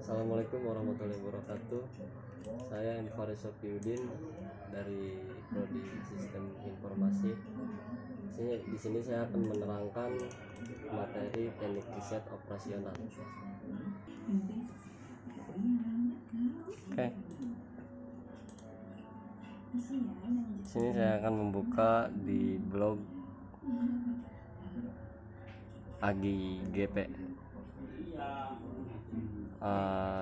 Assalamualaikum warahmatullahi wabarakatuh. Saya Enfarid Sofiuddin dari Prodi Sistem Informasi. Di sini saya akan menerangkan materi teknik riset operasional. Oke. Di sini saya akan membuka di blog AGIGP.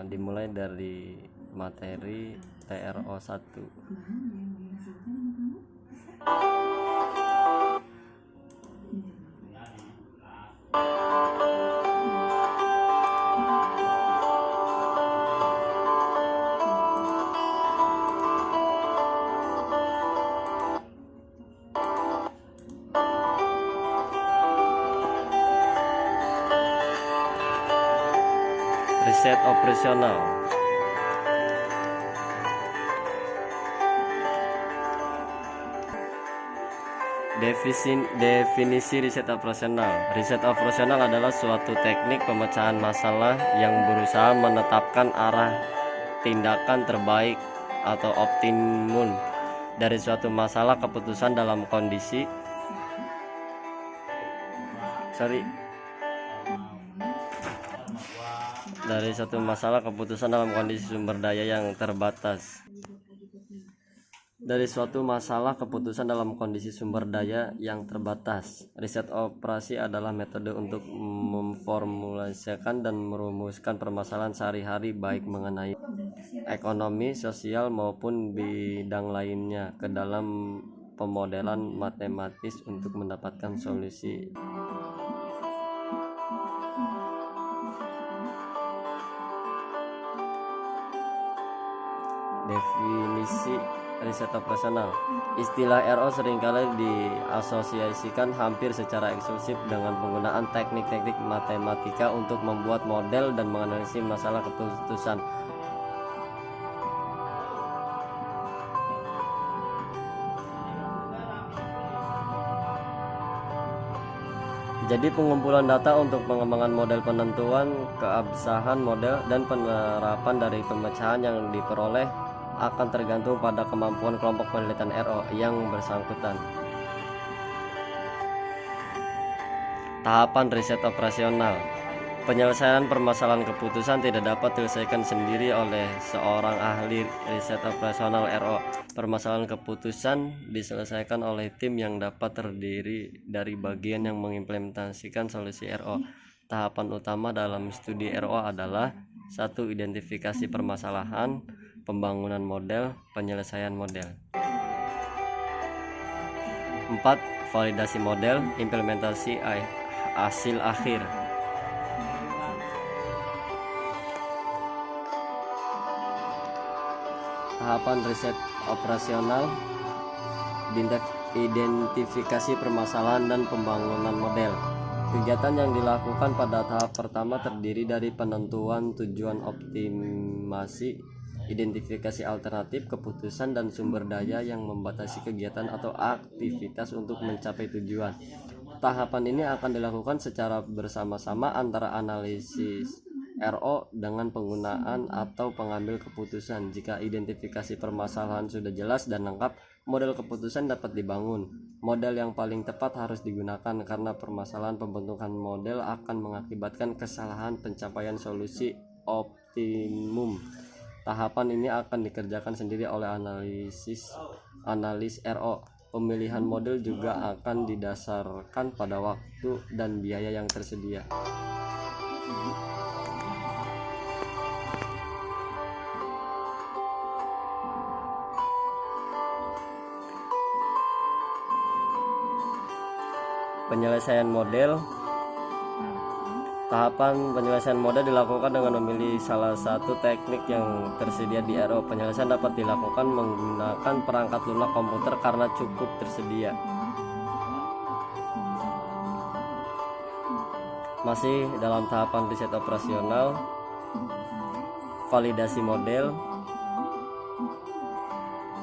Dimulai dari materi TRO 1. Riset operasional. Definisi riset operasional. Riset operasional adalah suatu teknik pemecahan masalah yang berusaha menetapkan arah tindakan terbaik atau optimum dari suatu masalah keputusan dalam kondisi sumber daya yang terbatas. Riset operasi adalah metode untuk memformulasikan dan merumuskan permasalahan sehari-hari baik mengenai ekonomi, sosial maupun bidang lainnya ke dalam pemodelan matematis untuk mendapatkan solusi. Definisi riset operasional. Istilah RO seringkali diasosiasikan hampir secara eksklusif dengan penggunaan teknik-teknik matematika untuk membuat model dan menganalisis masalah keputusan. Jadi pengumpulan data untuk pengembangan model, penentuan keabsahan model, dan penerapan dari pemecahan yang diperoleh akan tergantung pada kemampuan kelompok penelitian RO yang bersangkutan. Tahapan riset operasional. Penyelesaian permasalahan keputusan tidak dapat diselesaikan sendiri oleh seorang ahli riset operasional RO. Permasalahan keputusan diselesaikan oleh tim yang dapat terdiri dari bagian yang mengimplementasikan solusi RO. Tahapan utama dalam studi RO adalah 1. Identifikasi permasalahan, pembangunan model, penyelesaian model. 4. Validasi model, implementasi hasil akhir. Tahapan riset operasional, identifikasi permasalahan dan pembangunan model. Kegiatan yang dilakukan pada tahap pertama terdiri dari penentuan tujuan optimasi, identifikasi alternatif keputusan, dan sumber daya yang membatasi kegiatan atau aktivitas untuk mencapai tujuan. Tahapan ini akan dilakukan secara bersama-sama antara analisis RO dengan penggunaan atau pengambil keputusan. Jika identifikasi permasalahan sudah jelas dan lengkap, model keputusan dapat dibangun. Model yang paling tepat harus digunakan karena permasalahan pembentukan model akan mengakibatkan kesalahan pencapaian solusi optimum. Tahapan ini akan dikerjakan sendiri oleh analis RO. Pemilihan model juga akan didasarkan pada waktu dan biaya yang tersedia. Penyelesaian model. Tahapan penyelesaian model dilakukan dengan memilih salah satu teknik yang tersedia di RO. Penyelesaian dapat dilakukan menggunakan perangkat lunak komputer karena cukup tersedia. Masih dalam tahapan riset operasional, validasi model.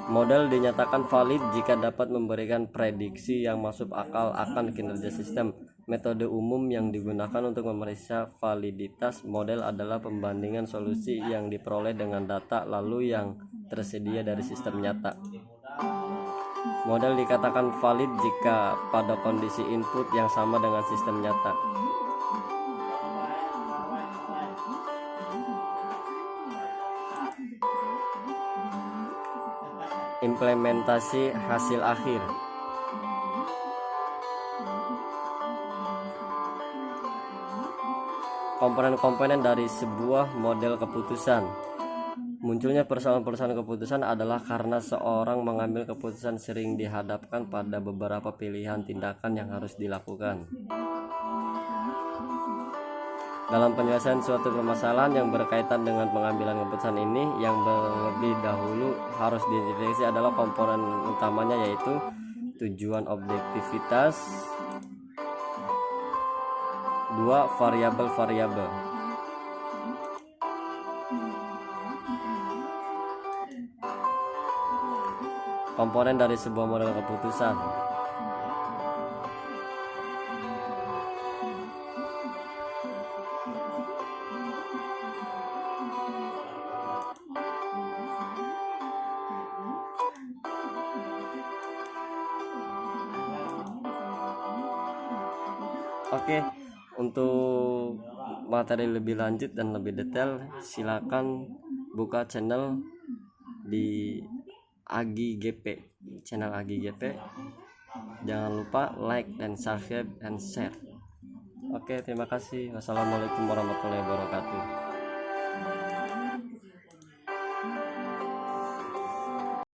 Model dinyatakan valid jika dapat memberikan prediksi yang masuk akal akan kinerja sistem. Metode umum yang digunakan untuk memeriksa validitas model adalah pembandingan solusi yang diperoleh dengan data lalu yang tersedia dari sistem nyata. Model dikatakan valid jika pada kondisi input yang sama dengan sistem nyata. Implementasi hasil akhir. Komponen-komponen dari sebuah model keputusan. Munculnya persoalan-persoalan keputusan adalah karena seorang mengambil keputusan sering dihadapkan pada beberapa pilihan tindakan yang harus dilakukan. Dalam penyelesaian suatu permasalahan yang berkaitan dengan pengambilan keputusan ini, yang terlebih dahulu harus diidentifikasi adalah komponen utamanya, yaitu tujuan, objektivitas, 2 variabel-variabel. Komponen dari sebuah model keputusan. Oke, untuk materi lebih lanjut dan lebih detail silakan buka channel di Agi GP, channel Agi GP. Jangan lupa like dan subscribe and share. Oke, terima kasih. Wassalamualaikum warahmatullahi wabarakatuh.